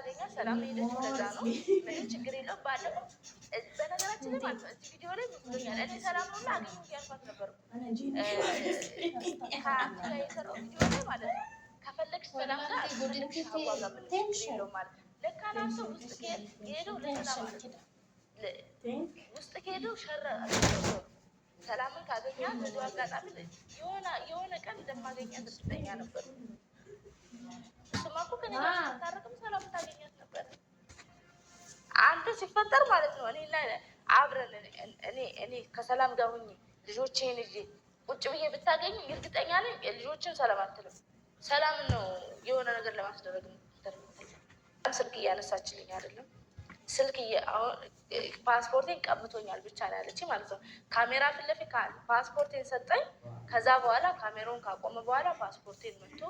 ልታገኛ ሰላም ሄደችው። ለዛ ነው ምንም ችግር የለውም። ባለፈው በነገራችን ላይ ማለት ነው እዚህ ቪዲዮ ላይ ብሎኛል። እኔ ሰላም ነው አገኘ ያልኳት ነበር ከአንቺ ጋር የሰራው ቪዲዮ ላይ ማለት ነው። ከፈለግሽ ሰላም ጋር ከፈለግሽ ሀዋ ጋር ምንም ችግር የለውም ማለት ለካ ናንተ ውስጥ ከሄደው ለሌላ ማለት ነው ውስጥ ከሄደው ሸረ ሰላምን ካገኛት በዚሁ አጋጣሚ የሆነ ቀን እንደማገኛት እርግጠኛ ነበር። እሱማ እኮ ከእኔ ጋር ስታረቅም ሰላም ታገኛት ነበር። አንተ ሲፈጠር ማለት ነው እኔና አብረን እኔ ከሰላም ጋር ሁኜ ልጆቼን ይዤ ቁጭ ብዬ ብታገኝ እርግጠኛ ነኝ ልጆችን ሰላም አትልም። ሰላምን ነው የሆነ ነገር ለማስደረግ ነው። ስልክ እያነሳችልኝ አይደለም። ስልክ ፓስፖርቴን ቀምቶኛል ብቻ ነው ያለች ማለት ነው። ካሜራ ፊት ለፊት ፓስፖርቴን ሰጠኝ። ከዛ በኋላ ካሜራውን ካቆመ በኋላ ፓስፖርቴን መጥቶ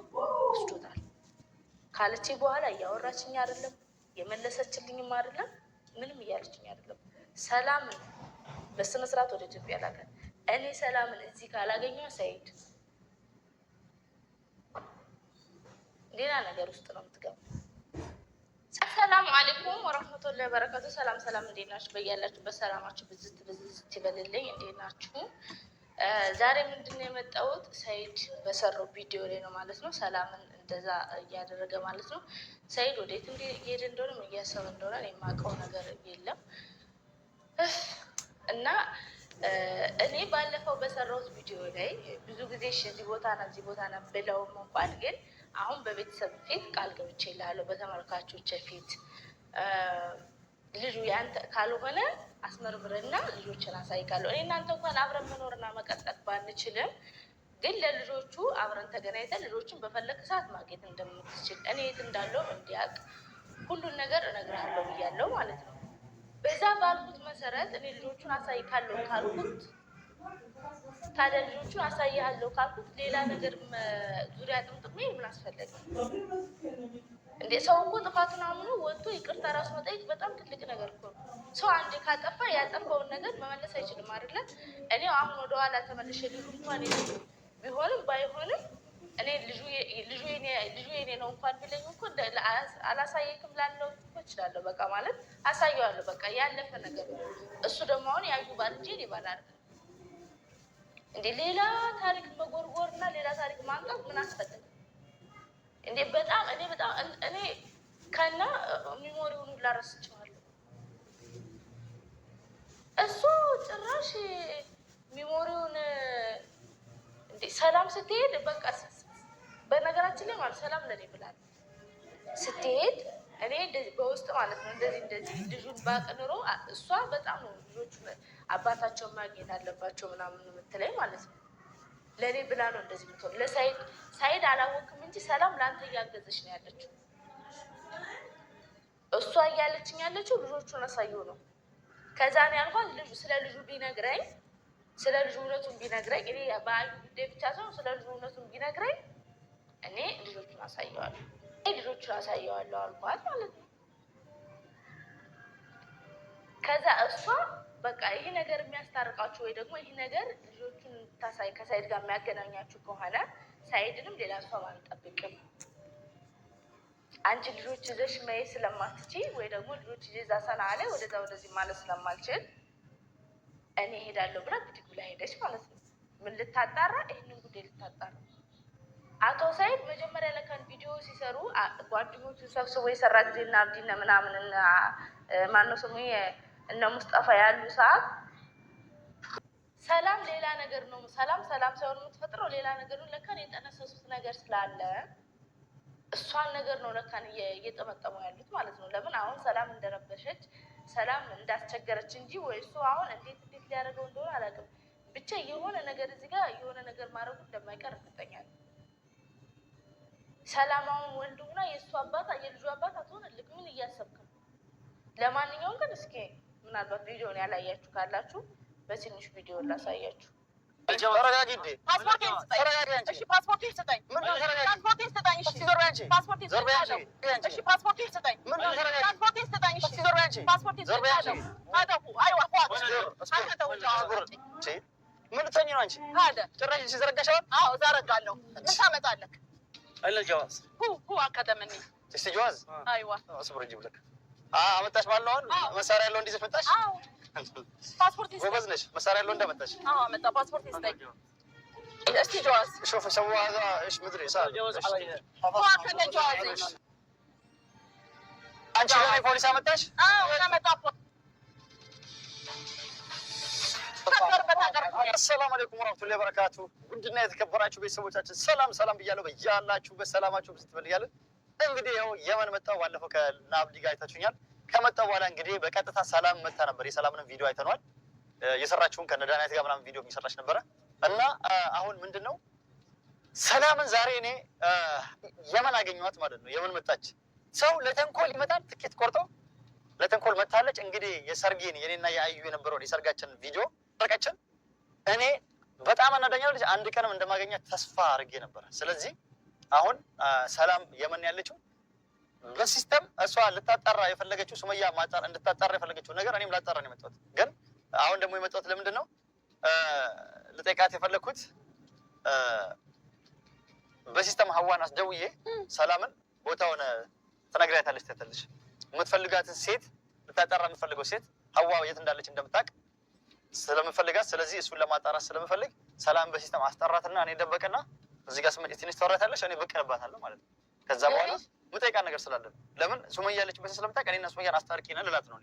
ወስዶታል ካለች በኋላ እያወራችኝ አይደለም፣ የመለሰችልኝም አይደለም፣ ምንም እያለችኝ አይደለም። ሰላምን በስነ ስርዓት ወደ ኢትዮጵያ ላከ። እኔ ሰላምን እዚህ ካላገኘሁ ሰይድ ሌላ ነገር ውስጥ ነው የምትገባው። ሰላም አለይኩም ወራህመቱላሂ ወበረካቱ። ሰላም እንዴት ናችሁ? በያላችሁበት ሰላማችሁ ብዝት ይበልልኝ። እንዴት ናችሁ? ዛሬ ምንድነው የመጣሁት ሰይድ በሰራው ቪዲዮ ላይ ነው ማለት ነው። ሰላምን እንደዛ እያደረገ ማለት ነው። ሰይድ ወዴት እየሄደ እንደሆነ እያሰበ እንደሆነ የማውቀው ነገር የለም እና እኔ ባለፈው በሰራሁት ቪዲዮ ላይ ብዙ ጊዜ እዚህ ቦታ ና ብለውም እንኳን ግን አሁን በቤተሰብ ፊት ቃል ገብቼ እልሃለሁ፣ በተመልካቾች ፊት ልጁ ያንተ ካልሆነ አስመርምርና ልጆችን አሳይካለሁ። እኔ እናንተ እንኳን አብረን መኖርና መቀጠል ባንችልም ግን ለልጆቹ አብረን ተገናኝተን ልጆችን በፈለክ ሰዓት ማግኘት እንደምትችል እኔ የት እንዳለው እንዲያውቅ ሁሉን ነገር እነግርሃለሁ ብያለሁ ማለት ነው። በዛ ባልኩት መሰረት እኔ ልጆቹን አሳይካለሁ ካልኩት ታዲያ ልጆቹን አሳይሃለሁ ካልኩት ሌላ ነገር ዙሪያ ጥምጥሜ ምን አስፈለገ እንዴ? ሰው እኮ ጥፋቱን አምኖ ወጥቶ ይቅርታ ራሱ መጠየቅ በጣም ትልቅ ነገር እኮ ነው። ሰው አንዴ ካጠፋ ያጠፋውን ነገር መመለስ አይችልም አይደለ? እኔ አሁን ወደኋላ ተመልሼ ልጁ እንኳን ቢሆንም ባይሆንም እኔ ልጁ የኔ ነው እንኳን ቢለኝ እኮ አላሳየክም ላለው እኮ እችላለሁ። በቃ ማለት አሳየዋለሁ። በቃ ያለፈ ነገር ነው። እሱ ደግሞ አሁን ያዩ ባል እንጂ እኔ ባል አይደለም እንዴ? ሌላ ታሪክ መጎርጎርና ሌላ ታሪክ ማምጣት ምን አስፈለገ እንዴ? በጣም እኔ ከና ሚሞሪውን ሁላ ረስቼዋለሁ። እሱ ጭራሽ ሚሞሪውን እንዴ ሰላም ስትሄድ በቃ በነገራችን ላይ ማለት ሰላም ለኔ ብላል ስትሄድ እኔ በውስጥ ማለት ነው እንደዚህ ልጁን ባቅንሮ እሷ በጣም ነው ልጆቹ አባታቸውን ማግኘት አለባቸው ምናምን የምትለኝ ማለት ነው። ለእኔ ብላ ነው እንደዚህ ምትሆን። ለሳይድ አላወቅም እንጂ ሰላም ለአንተ እያገዘች ነው ያለችው። እሷ እያለችኝ ያለችው ልጆቹን አሳየው ነው። ከዛ ነው ያልኳት ስለ ልጁ ቢነግረኝ ስለ ልጁ እውነቱን ቢነግረኝ እኔ በአዩ ጉዳይ ብቻ ሳይሆን ስለ ልጁ እውነቱን ቢነግረኝ እኔ ልጆቹን አሳየዋለሁ አልኳት ማለት ነው። ከዛ እሷ በቃ ይሄ ነገር የሚያስታርቃችሁ ወይ ደግሞ ይሄ ነገር ልጆቹን ታሳይ ከሳይድ ጋር የሚያገናኛችሁ ከሆነ ሳይድንም ሌላ ሰው አንጠብቅም። አንቺ ልጆች ይዘሽ መሄድ ስለማትችይ ወይ ደግሞ ልጆች ይዛ ሰና ላይ ወደዚህ ማለት ስለማልችል እኔ ሄዳለሁ ብላ ብድግ ብላ ሄደች ማለት ነው። ምን ልታጣራ? ይህንን ጉዳይ ልታጣራ። አቶ ሳይድ መጀመሪያ ለካን ቪዲዮ ሲሰሩ ጓደኞቹ ሰብስቦ የሰራ ጊዜ እና አብዲና ምናምን ማነው ስሙ እነ ሙስጠፋ ያሉ ሰዓት ሰላም ሌላ ነገር ነው። ሰላም ሳይሆን የምትፈጥረው ሌላ ነገር ነው። ለካን የጠነሰሱት ነገር ስላለ እሷን ነገር ነው ለካን እየጠመጠሙ ያሉት ማለት ነው። ለምን አሁን ሰላም እንደረበሸች ሰላም እንዳስቸገረች እንጂ ወይ እሱ አሁን እንዴት ሊያደርገው እንደሆነ አላውቅም። ብቻ የሆነ ነገር እዚህ ጋር የሆነ ነገር ማድረጉ እንደማይቀር እርግጠኛ ነኝ። ሰላም አሁን ወንድሙና የእሱ አባት የልጁ አባት አትሆንልክ። ምን እያሰብክ ነው? ለማንኛውም ግን እስኪ ምናልባት ቪዲዮን ያላያችሁ ካላችሁ በትንሽ ቪዲዮ ላሳያችሁ። ፓስፖርቴን ስጠኝ። ምን ልትሰኝ ነው አንቺ? ጭራሽ ሲዘረጋሻል? አዎ ዘረጋለሁ። ምን ታመጣለህ? አይለ ጀዋስ አካደምኒ እስቲ ጀዋዝ አይዋ አስብር እንጂ ብለክ አመጣሽ ማለት ነው። መሳሪያ ያለው እንዲዘሽ መጣሽ? አዎ ፓስፖርት ይስጠኝ። ጎበዝ ነሽ። መሳሪያ ያለው እንደመጣሽ? አዎ አመጣ ፓስፖርት ይስጠኝ። እስቲ ጀዋዝ شوف سووا هذا ايش مدري صار جواز عليها አንቺ ለኔ ፖሊስ አመጣሽ? አዎ አመጣ አሰላሙ አለይኩም ወራህመቱላሂ ወበረካቱ። ውድና የተከበራችሁ ቤተሰቦቻችን ሰላም ብያለሁ። በያላችሁበት ሰላማችሁ ብስትበል እያለን እንግዲህ ያው የመን መጣሁ። ባለፈው ከናብዲ ጋር አይታችሁኛል። ከመጣሁ በኋላ እንግዲህ በቀጥታ ሰላም መጣ ነበር። የሰላምንም ቪዲዮ አይተነዋል። የሰራችሁን ከነዳናይት ጋር ምናምን ቪዲዮ እየሰራች ነበረ እና አሁን ምንድነው ሰላምን ዛሬ እኔ የመን አገኘኋት ማለት ነው። የመን መጣች። ሰው ለተንኮል ይመጣል። ትኬት ቆርጦ ለተንኮል መታለች። እንግዲህ የሰርጌን የኔና የአዩ የነበረውን የሰርጋችን ቪዲዮ ሰርጋችን እኔ በጣም አናዳኛው ልጅ አንድ ቀንም እንደማገኛት ተስፋ አድርጌ ነበረ። ስለዚህ አሁን ሰላም የመን ያለችው በሲስተም እሷ ልታጣራ የፈለገችው ሱመያ እንድታጣራ የፈለገችው ነገር እኔም ላጣራ ነው የመጣሁት። ግን አሁን ደግሞ የመጣሁት ለምንድን ነው ልጠይቃት የፈለግኩት በሲስተም ሀዋን አስደውዬ ሰላምን ቦታውን ትነግሪያታለች። ትተልሽ የምትፈልጋትን ሴት ልታጣራ የምትፈልገው ሴት ሀዋ የት እንዳለች እንደምታውቅ ስለምፈልጋት፣ ስለዚህ እሱን ለማጣራት ስለምፈልግ ሰላም በሲስተም አስጠራትና እኔ ደበቀና እዚህ ጋር ስመጪ ትንሽ ታወራታለች፣ እኔ ብቅ እልባታለሁ ማለት ነው። ከዛ በኋላ የምጠይቃት ነገር ስላለ ለምን ሱመያ ያለችበት ስለምታውቅ እኔና ሱመያን አስታርቂና ልላት ነው።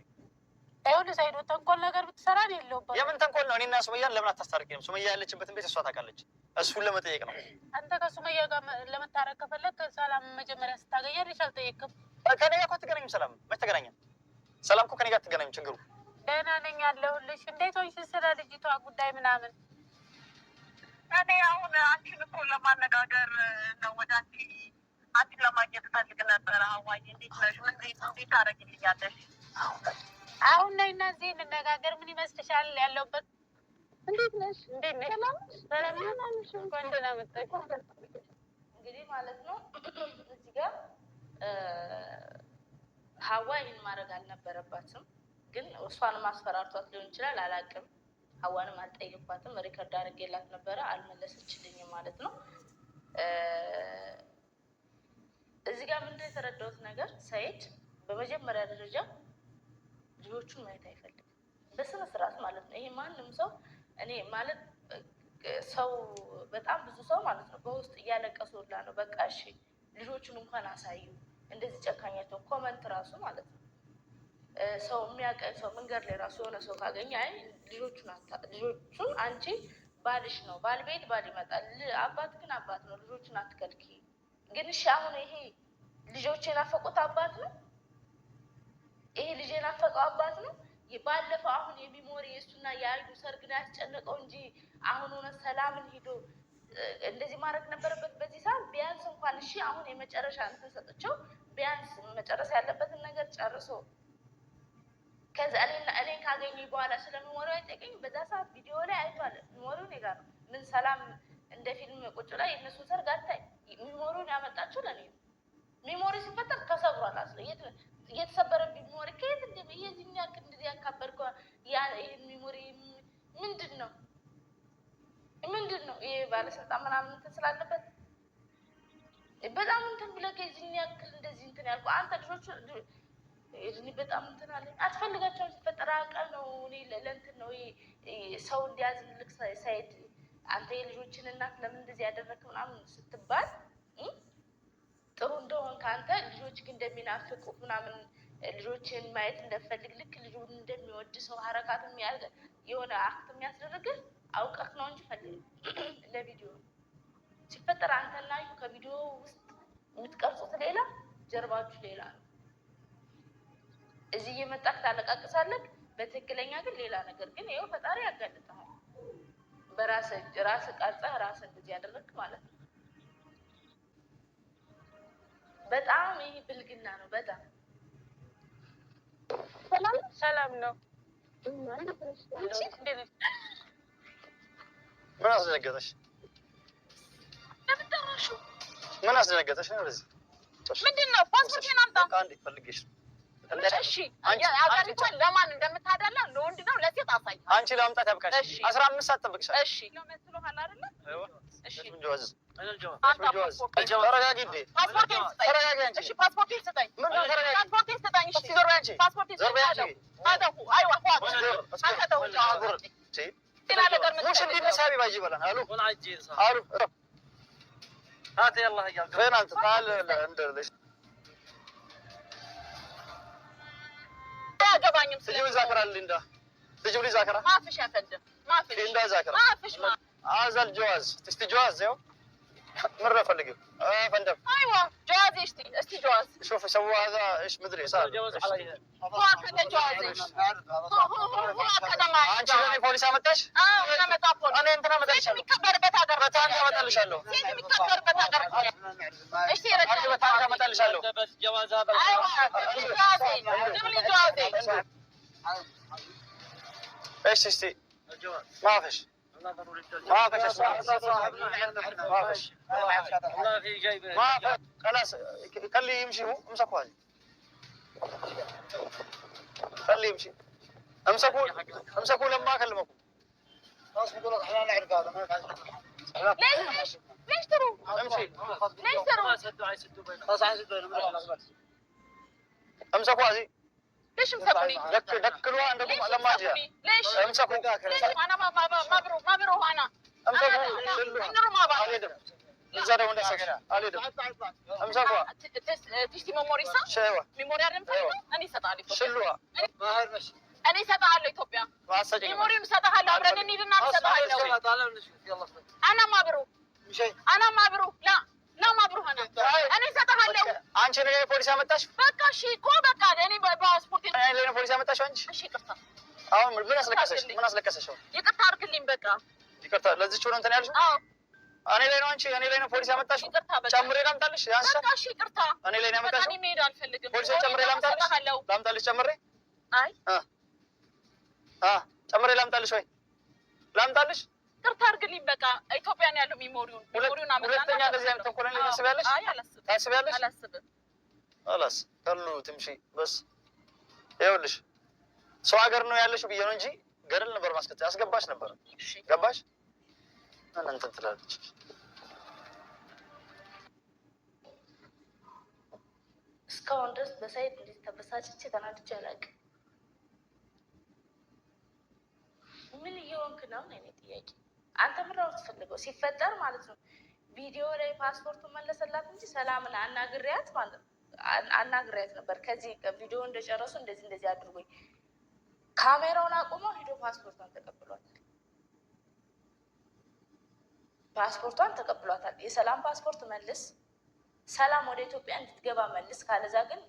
ይኸውልህ ሳይዶ ተንኮል ነገር ብትሰራ ነው የለውበት። የምን ተንኮል ነው? እኔና ሱመያን ለምን አታስታርቂንም? ሱመያ ያለችበትን ቤት እሷ ታውቃለች። እሱን ለመጠየቅ ነው። አንተ ከሱመያ ጋር ለመታረቅ ከፈለግ ሰላም መጀመሪያ ስታገኛለሽ አልጠየቅም? ከኔ ጋር እኮ አትገናኝም። ሰላም መች ተገናኘን? ሰላም እኮ ከኔ ጋር አትገናኝም። ችግሩ ደህና ነኝ ያለሁልሽ። እንዴት ሆንሽ? ስለ ልጅቷ ጉዳይ ምናምን እኔ አሁን አንቺን እኮ ለማነጋገር ነው ወደ አንቺን ለማግኘት ፈልግ ነበረ። ሀዋዬ እንዴት ነሽ? እንዴት ታደርጊልኛለሽ? አሁን ላይ እና እዚህ እንነጋገር። ምን ይመስልሻል? ያለሁበት እንዴት ነሽ? እንዴት ነሽ? ሰላም ነሽ? እንኳን ደህና መጣሽ። እንግዲህ ማለት ነው እዚህ ጋር ሀዋ ይህን ማድረግ አልነበረባትም፣ ግን እሷን ማስፈራርቷት ሊሆን ይችላል፣ አላውቅም። ሀዋንም አልጠየኳትም። ሪከርድ አድርጌላት ነበረ፣ አልመለሰችልኝም ማለት ነው። እዚህ ጋር ምንድን የተረዳሁት ነገር ሰይድ በመጀመሪያ ደረጃ ልጆቹን ማየት አይፈልግም፣ በስነ ስርዓት ማለት ነው። ይሄ ማንም ሰው እኔ ማለት ሰው በጣም ብዙ ሰው ማለት ነው በውስጥ እያለቀሱላ ነው። በቃ እሺ ልጆቹን እንኳን አሳዩ፣ እንደዚህ ጨካኛቸውን ኮመንት ራሱ ማለት ነው። ሰው የሚያውቀኝ ሰው መንገድ ላይ ራሱ የሆነ ሰው ካገኘ አይ ልጆቹን አንቺ ባልሽ ነው፣ ባል ቤት ባል ይመጣል፣ አባት ግን አባት ነው፣ ልጆቹን አትከልኪ። ግን እሺ አሁን ይሄ ልጆች የናፈቁት አባት ነው፣ ይሄ ልጅ የናፈቀው አባት ነው። ባለፈው አሁን የሚሞሪ የእሱና የአዩ ሰርግ ነው ያስጨነቀው እንጂ አሁን እውነት ሰላምን ሂዶ እንደዚህ ማድረግ ነበረበት በዚህ ሰዓት። ቢያንስ እንኳን እሺ አሁን የመጨረሻ እንትን ሰጥቼው ቢያንስ መጨረስ ያለበትን ነገር ጨርሶ ከዛ እኔን ካገኘኝ በኋላ ስለሚሞሪው አይጠቀኝ። በዛ ሰዓት ቪዲዮ ላይ አይቷል። ሚሞሪው እኔ ጋር ነው። ምን ሰላም እንደ ፊልም ቁጭ ላይ የእነሱ ሰርግ አታይ። ሚሞሪውን ያመጣችው ለእኔ ነው። ሚሞሪ ሲፈጠር ተሰብሯል። አስለ እየተሰበረ ሚሞሪ ከየት የዚህኛ እንደዚህ ያካበድከው ይህን ሚሞሪ ምንድን ነው? ይሄ ባለስልጣን ምናምን እንትን ስላለበት በጣም እንትን ብለህ ከዚህኛ ያክል እንደዚህ እንትን ያልኩ አንተ ልጆቹ በጣም እንትን አለ አትፈልጋቸውን ሲፈጠር አውቃ ነው። እኔ ለእንትን ነው ሰው እንዲያዝልክ ሳይድ አንተ የልጆችን እናት ለምን እንደዚህ ያደረግክ ምናምን ስትባል ጥሩ እንደሆን ከአንተ ልጆች ግን እንደሚናፍቁ ምናምን ልጆችን ማየት እንደፈልግ ልክ ልጁን እንደሚወድ ሰው ሀረካት የሆነ አክት የሚያስደርግህ አውቀህ ነው እንጂ ፈልግ ለቪዲዮ ሲፈጠር አንተና ዩ ከቪዲዮ ውስጥ የምትቀርጹት ሌላ ጀርባችሁ ሌላ ነው። እዚህ እየመጣህ ታለቃቅሳለህ፣ በትክክለኛ ግን ሌላ ነገር። ግን ይኸው ፈጣሪ ያጋልጥሃል። በራስህ ቀርጸህ ራስህ እንደዚህ ያደረግክ ማለት ነው። በጣም ይሄ ብልግና ነው። በጣም ሰላም ነው። ምን አስደነገጠሽ? ምን አስደነገጠሽ ነው? በዚህ ምንድን ነው? ፓስፖርቴን አምጣ። አንዴ ፈልጌሽ ነው። እሺ አገሪቷን ለማን እንደምታደላ ለወንድ ነው ለሴት አሳይ። አንቺ ለማምጣት ያብቃሽ። 15 ሰዓት ጠብቅሻለሁ። እሺ ለመስሎሃል አይደለ? እሺ ምን ጀዋዝ تجيب لي ذاكرة؟ ما فيش يا فندم ما فيش. في ذاكرة؟ ما فيش. هذا الجواز تشتي جواز يو؟ مرة فلقوا فندم. ايوه جواز اشتي جواز. شوف سووا هذا ايش مدري صار. جواز عليها. هو كذا جواز. هو كذا ما. انت لاني بوليس عملتش؟ انا متى انا انت ما سيتي مكبر بتاجر. بتاني ما تلشلو. سيتي مكبر بتاجر. ايش هي انا بتاني ما تلشلو. بس جواز هذا. ايوه جوازي. جيب لي جوازي. ايش تشتي؟ الجواز. ما فيش. ما فيش ما فيش. والله في جايبه. ما فيش. خلاص خليه يمشي هو امسكوا هذه. خليه يمشي. امسكوا لما اكلمكم. خلاص بقول لك احنا نعرف هذا ما ينفع. ليش تروا؟ امشي. ليش تروا؟ خلاص عايزين امسكوا هذه. ليش مسكوني؟ دكلوا عندكم لما اجي. ليش؟ امسكوا. ليش؟ انا ما بروح انا. امسكوا. انا ما بروح. عليدم. زاد ولا سكر. عليدم. امسكوا. تشتي ميموريسا؟ شيوا. ميموري رمتها؟ أنا سأتعلم. شلوها. ما هي مش. أنا سأتعلم إثيوبيا. ما سجل. ميموري مسأتعلم. أبرد النيل نام سأتعلم. أنا ما بروح. أنا ما بروح. لا ما بروح أنا. أنا سأتعلم. أنت نيجي بوليس عملتش؟ بكا شيء كوا بكا. أنا باسبورت. أنا نيجي بوليس عملتش وانش؟ شيء كرتا. من أصلك كسش شو؟ يكرتا أركلين بكا. يكرتا لازم شو أنت نعرف؟ أنا لين وانش أنا لين بوليس عملتش؟ يكرتا بكا. شمري لم تلش يا أنت؟ بكا شيء كرتا. أنا لين عملتش؟ أنا ميدان فلقي. بوليس شمري لم تلش؟ لم تلش شمري؟ أي. شمري لم تلش وين؟ لم تلش؟ كرتا أركلين بكا. إثيوبيا نالو ميموريون. ميموريون عملنا. ولكن أنا زي ما تقولين لي سبيلش؟ على السبب. سبيلش؟ على السبب. خلاص خلو تمشي بس يقولش سو ሀገር ነው ያለሽ ብዬ ነው እንጂ ገደል ነበር ማስከተል ያስገባሽ ነበር ገባሽ እና እንትን ትላለች እስካሁን ድረስ በሳይት እንዴት ተበሳጭቼ ተናድጄ አላውቅም። ምን እየሆንክ ነው ነው የኔ ጥያቄ። አንተ ምን ነው የምትፈልገው? ሲፈጠር ማለት ነው ቪዲዮ ላይ ፓስፖርቱን መለሰላት እንጂ ሰላምን አናግሪያት ማለት ነው አናግሪያት ነበር። ከዚህ ቪዲዮ እንደጨረሱ እንደዚህ አድርጎኝ ካሜራውን አቁመው ሄዶ ፓስፖርቷን ተቀብሏታል። የሰላም ፓስፖርት መልስ፣ ሰላም ወደ ኢትዮጵያ እንድትገባ መልስ። ካለዛ ግን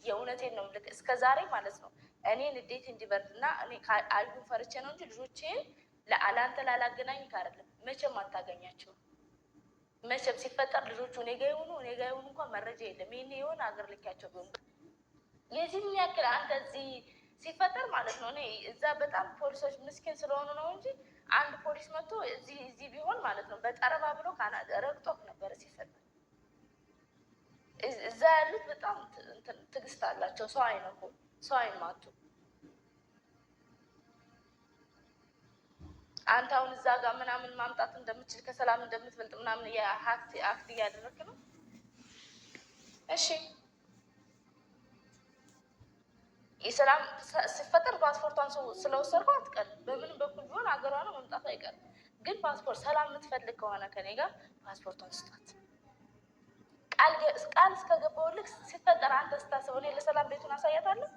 የእውነቴን ነው ልክ እስከ ዛሬ ማለት ነው እኔ ንዴት እንዲበርድና እኔ አዩን ፈርቼ ነው እንጂ ልጆቼን ለአላንተ ላላገናኝ አይደለም። መቼም አታገኛቸው። መቼም ሲፈጠር ልጆቹ እኔ ጋ ይሁኑ እንኳን መረጃ የለም። ይሄኔ የሆነ ሀገር ልኪያቸው ቢሆን የዚህን ያክል አንተ እዚህ ሲፈጠር ማለት ነው እኔ እዛ በጣም ፖሊሶች ምስኪን ስለሆኑ ነው እንጂ አንድ ፖሊስ መጥቶ እዚህ ቢሆን ማለት ነው በጠረባ ብሎ ካናዳ ረግጦክ ነበር ሲፈጠር። እዛ ያሉት በጣም ትዕግስት አላቸው። ሰው አይነኩ፣ ሰው አይማቱ። አንተ አሁን እዛ ጋር ምናምን ማምጣት እንደምትችል ከሰላም እንደምትበልጥ ምናምን አክት እያደረግክ ነው። እሺ የሰላም ሲፈጠር ፓስፖርቷን ስለወሰድኩ አትቀርም። በምንም በኩል ቢሆን ሀገሯ ነው መምጣት አይቀርም። ግን ፓስፖርት ሰላም የምትፈልግ ከሆነ ከኔ ጋር ፓስፖርቷን ስጣት። ቃል እስከገባሁልህ ሲፈጠር አንተ ስታስበው እኔ ለሰላም ቤቱን አሳያታለሁ።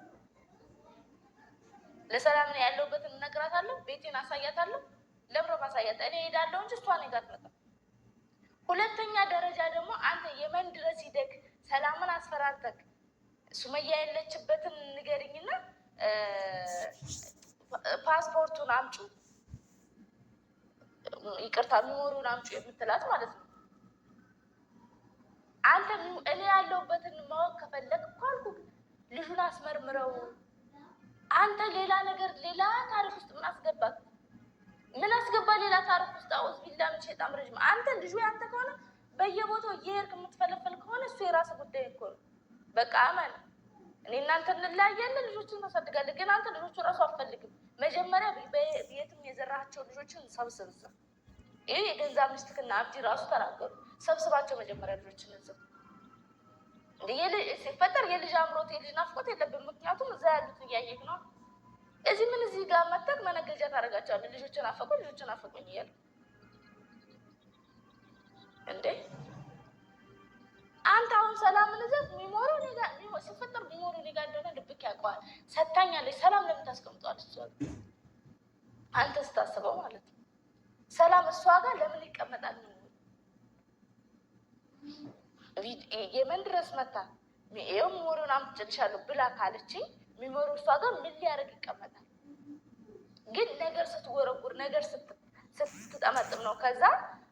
ለሰላም ነው ያለሁበትን እነግራታለሁ። ቤቴን አሳያታለሁ። ለብሮ ማሳያት እኔ ሄዳለሁ እንጂ እሷ እኔ ጋር አትመጣም። ሁለተኛ ደረጃ ደግሞ አንተ የመን ድረስ ሂደህ ሰላምን አስፈራርተህ ሱመያ ያለችበትን ንገሪኝና ፓስፖርቱን አምጩ፣ ይቅርታ ሚሞሪውን አምጩ የምትላት ማለት ነው። አንተ እኔ ያለሁበትን ማወቅ ከፈለግ እኮ አልኩህ ልጁን አስመርምረው። አንተ ሌላ ነገር ሌላ ታሪክ ውስጥ ምን አስገባህ? ምን አስገባ ሌላ ታሪክ ውስጥ? አውዝ ቢላ ምን ሸጣም ረጅም። አንተ ልጁ ያንተ ከሆነ በየቦታው እየሄድክ የምትፈለፈል ከሆነ እሱ የራስህ ጉዳይ እኮ ነው። በቃ አመን እኔ እናንተ እንለያያለን፣ ልጆችን ታሳድጋለህ። ግን አንተ ልጆቹ እራሱ አትፈልግም። መጀመሪያ በየትም የዘራቸው ልጆችን ሰብስብ። ይህ የገንዛ ሚስትክና አብዲ ራሱ ተናገሩ። ሰብስባቸው መጀመሪያ ልጆችን እዚህ ሲፈጠር የልጅ አምሮት የልጅ ናፍቆት የለብን። ምክንያቱም እዛ ያሉትን እያየህ ነው። እዚህ ምን እዚህ ጋር መተን መነገጃ ታደርጋቸዋለህ። ልጆችን አፈቁ ልጆችን አፈቁኝ እያሉ እንዴ አንተ አሁን ሰላምን እዚህ ሚሞሩ ሲፈጠር ሚሞሩ እኔ ጋር እንደሆነ ልብክ ያውቀዋል። ሰታኛለች። ሰላም ለምን ታስቀምጠዋለች? እሷ አንተ ስታስበው ማለት ነው። ሰላም እሷ ጋር ለምን ይቀመጣል? የመን ድረስ መታ ይኸው ሚሞሪውን አምጥቼልሻለሁ ብላ ካለችኝ ሚሞሪው እሷ ጋር ምን ሊያደርግ ይቀመጣል? ግን ነገር ስትጎረጉር ነገር ስትጠመጥም ነው። ከዛ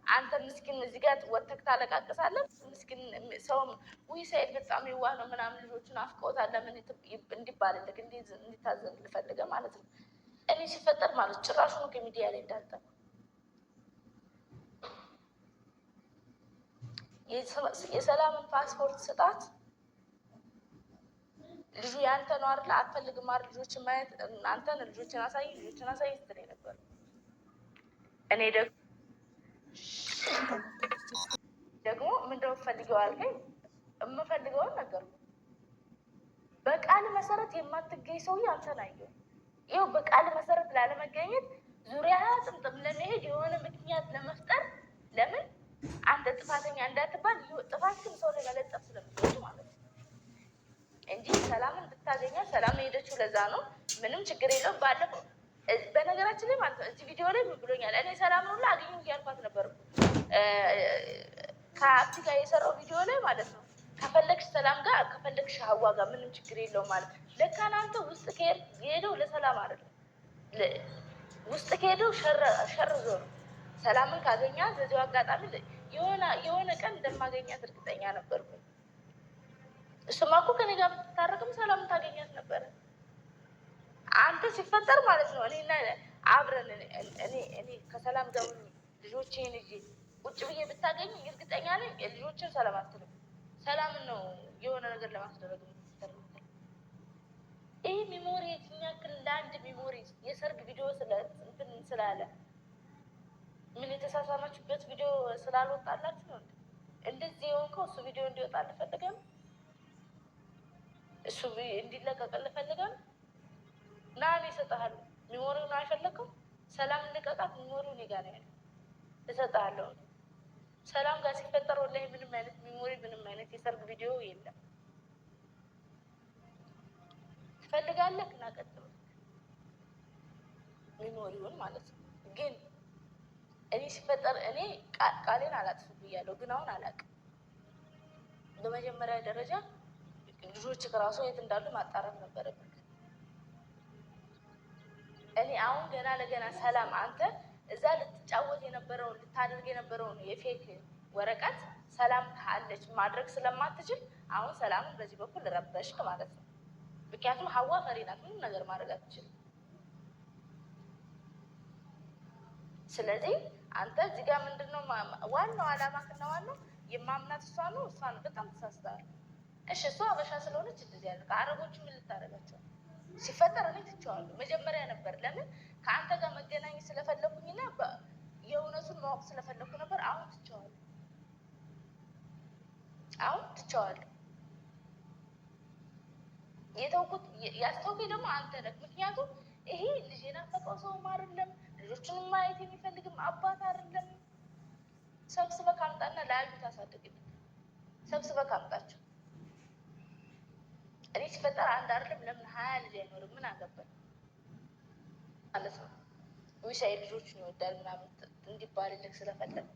አንተ ምስኪን እዚህ ጋር ወተክ ታለቃቅሳለህ። ምስኪን ሰውም ውይ ሰኢድ በጣም የዋህ ነው ምናምን ልጆቹን አፍቀውታል ለምን እንዲባልልህ እንዲታዘን ልፈልገ ማለት ነው። እኔ ሲፈጠር ማለት ጭራሹኑ ከሚዲያ ላይ እንዳልጠፋ የሰላምን ፓስፖርት ስጣት። ልጁ ያንተ ነው አይደል? አትፈልግም አይደል? ልጆችን ማየት አንተን ልጆችን አሳይ ስትል ነበር። እኔ ደግሞ ምንድነው ፈልገው አልከኝ? የምፈልገውን ነገር በቃል መሰረት የማትገኝ ሰውዬ አንተን አየሁ። ይኸው በቃል መሰረት ላለመገኘት ዙሪያ ጥምጥም ለመሄድ የሆነ ምክንያት ለመፍጠር ለምን አንተ ጥፋተኛ እንዳትባል ጥፋት ግን ሰው ላይ መለጠፍ ስለምትወዱ ማለት ነው እንጂ ሰላምን ብታገኛ ሰላም ሄደችው ለዛ ነው። ምንም ችግር የለውም። ባለፈው በነገራችን ላይ ማለት ነው እዚህ ቪዲዮ ላይ ምን ብሎኛል? እኔ ሰላምን ሁላ አገኘ እያልኳት ነበር ከአብቲ ጋር የሰራው ቪዲዮ ላይ ማለት ነው። ከፈለግሽ ሰላም ጋር ከፈለግሽ ሀዋ ጋር ምንም ችግር የለውም ማለት ለካ እናንተ ውስጥ ከሄደው ለሰላም አይደለም ውስጥ ከሄደው ሸርዞ ነው። ሰላምን ካገኛት በዚሁ አጋጣሚ የሆነ ቀን እንደማገኛት እርግጠኛ ነበርኩ። እሱማ እኮ ከኔ ጋር ብትታረቅም ሰላምን ታገኛት ነበረ። አንተ ሲፈጠር ማለት ነው እኔና አብረን እኔ ከሰላም ጋር ልጆቼን ይዤ ቁጭ ብዬ ብታገኝ እርግጠኛ ነኝ ልጆችን ሰላም አትልም። ሰላምን ነው የሆነ ነገር ለማስደረግ የምትተርምትል። ይህ ሚሞሪ የሚያክል ለአንድ ሚሞሪ የሰርግ ቪዲዮ ስላለ ምን የተሳሳማችሁበት ቪዲዮ ስላልወጣላችሁ ነው እንደዚህ የሆንከው። እሱ ቪዲዮ እንዲወጣ አልፈልገም፣ እሱ እንዲለቀቅ አልፈልገም። ና እኔ እሰጥሃለሁ። ሚሞሪውን አይፈለግም። ሰላም እንልቀቃት። ሚሞሪው እኔ ጋር ነው ያለው፣ እሰጥሃለሁ። ሰላም ጋር ሲፈጠር ወላሂ ምንም አይነት ሚሞሪ ምንም አይነት የሰርግ ቪዲዮ የለም። ትፈልጋለህ እና ቀጥሎ ሚሞሪውን ማለት ነው። ግን እኔ ሲፈጠር እኔ ቃሌን አላጥፍ ብያለሁ፣ ግን አሁን አላውቅም። በመጀመሪያ ደረጃ ልጆች ከራሱ የት እንዳሉ ማጣራት ነበረብን። እኔ አሁን ገና ለገና ሰላም አንተ እዛ ልትጫወት የነበረውን ልታደርግ የነበረውን የፌክ ወረቀት ሰላም ካለች ማድረግ ስለማትችል አሁን ሰላምን በዚህ በኩል ረበሽክ ማለት ነው። ምክንያቱም ሀዋ ፈሪ ናት፣ ምንም ነገር ማድረግ አትችልም። ስለዚህ አንተ እዚህ ጋር ምንድነው ዋናው አላማክና ዋናው የማምናት እሷ ነው። በጣም ተሳስተሃል። እሺ እሷ አበሻ ስለሆነች እንደዚህ ያለ ከአረቦቹ ምን ልታደርጋቸው ሲፈጠር እኔ ትቼዋለሁ። መጀመሪያ ነበር ለምን ከአንተ ጋር መገናኘት ስለፈለኩኝና የእውነቱን ማወቅ ስለፈለኩ ነበር። አሁን ትቼዋለሁ። የተውኩት ያስተውከኝ ደግሞ አንተ ነህ። ምክንያቱም ይሄ ልጅ የናፈቀው ሰውም አይደለም፣ ልጆቹን ማየት የሚፈልግም አባት አይደለም። ሰብስበህ አምጣና ለያዩ ታሳድግልኝ። ሰብስበህ አምጣቸው። እኔ ሲፈጠር አንድ አይደለም ለምን 20 ልጅ አይኖርም? ምን አገባኝ ማለት ነው። ውሻዬ ልጆቹን ይወዳል ምናምን እንዲባልልህ ስለፈለግ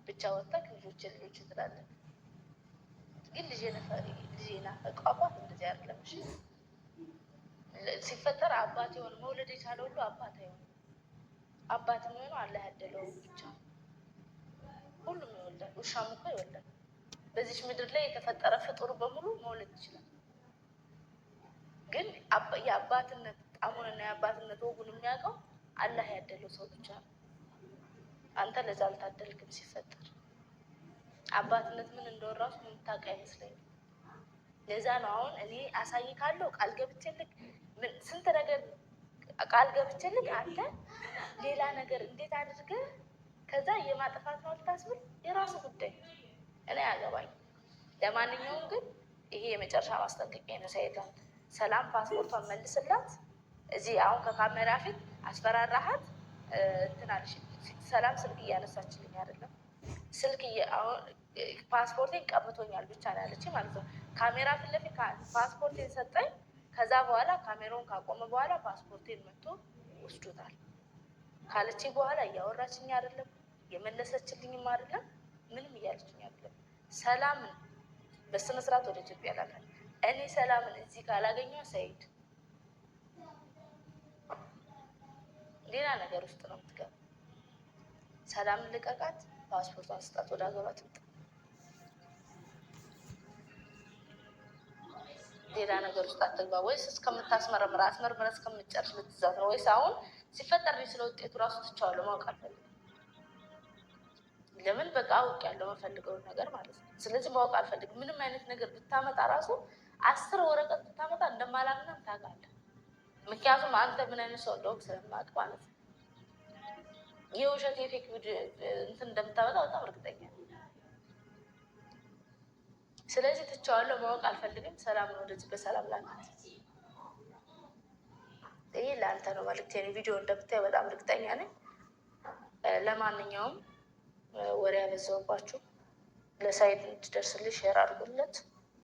ብቻ ወጣክ ልጆች ትላለህ። ግን ልጅ ናፈቀው አባት እንደዚህ አይደለም። እሺ ሲፈጠር አባት የሆነ መውለድ የቻለ ሁሉ አባት አይሆንም። አባት የሚሆነው አላህ ያደለው ብቻ። ሁሉም ይወልዳል፣ ውሻም እኮ ይወልዳል። በዚች ምድር ላይ የተፈጠረ ፍጡር በሙሉ መውለድ ይችላል። ግን የአባትነት ጣሙንና የአባትነት ወጉን የሚያውቀው አላህ ያደለው ሰው ብቻ ነው። አንተ ለዛ አልታደልክም። ሲፈጠር አባትነት ምን እንደሆነ ራሱ የምታውቅ አይመስለኝም። ለዛ ነው አሁን እኔ አሳይካለሁ ቃል ገብቼልክ ስንት ነገር ቃል ገብቼልክ አንተ ሌላ ነገር እንዴት አድርገህ ከዛ የማጥፋት ነው ልታስብል የራሱ ጉዳይ። እኔ አያገባኝ። ለማንኛውም ግን ይሄ የመጨረሻ ማስጠንቀቂያ ነው። ሳይድ ሰላም ፓስፖርቷን መልስላት። እዚህ አሁን ከካሜራ ፊት አስፈራራሃት እንትን አለሽ። ሰላም ስልክ እያነሳችልኝ አይደለም። ስልክ አሁን ፓስፖርቴን ቀምቶኛል ብቻ ነው ያለች ማለት ነው። ካሜራ ፊት ለፊት ፓስፖርቴን ሰጠኝ። ከዛ በኋላ ካሜራውን ካቆመ በኋላ ፓስፖርቴን መጥቶ ወስዶታል ካለች በኋላ እያወራችኝ አይደለም፣ የመለሰችልኝም አይደለም፣ ምንም እያለችኝ አይደለም። ሰላምን በስነ ስርዓት ወደ ኢትዮጵያ ላካል። እኔ ሰላምን እዚህ ካላገኘሁ ሰይድ ሌላ ነገር ውስጥ ነው የምትገባ። ሰላምን ልቀቃት፣ ፓስፖርቷን ስጣት፣ ወደ ሀገሯ ትምጣ። ሌላ ነገር ውስጥ አትግባ። ወይስ እስከምታስመረምር አስመርምረ እስከምትጨርስ ልትዛት ነው? ወይስ አሁን ሲፈጠር ስለ ውጤቱ ራሱ ትቻዋለሁ ማወቅ አልፈልግም። ለምን በቃ አውቅ ያለው መፈልገውን ነገር ማለት ነው። ስለዚህ ማወቅ አልፈልግም። ምንም አይነት ነገር ብታመጣ ራሱ 10 ወረቀት ብታመጣ እንደማላምንም ታውቃለህ። ምክንያቱም አንተ ምን አይነት ሰው እንደሆንክ ስለማውቅ ማለት ነው። የውሸት የፌክ እንትን እንደምታመጣ በጣም እርግጠኛ ነኝ። ስለዚህ ትቻዋለሁ፣ ማወቅ አልፈልግም። ሰላም ነው ወደዚህ በሰላም ላካት። ይህ ለአንተ ነው መልዕክቴ። ቪዲዮ እንደምታየው በጣም እርግጠኛ ነኝ። ለማንኛውም ወሬ ያበዛውባችሁ ለሳይድ እንዲደርስልሽ ሼር አድርጉለት።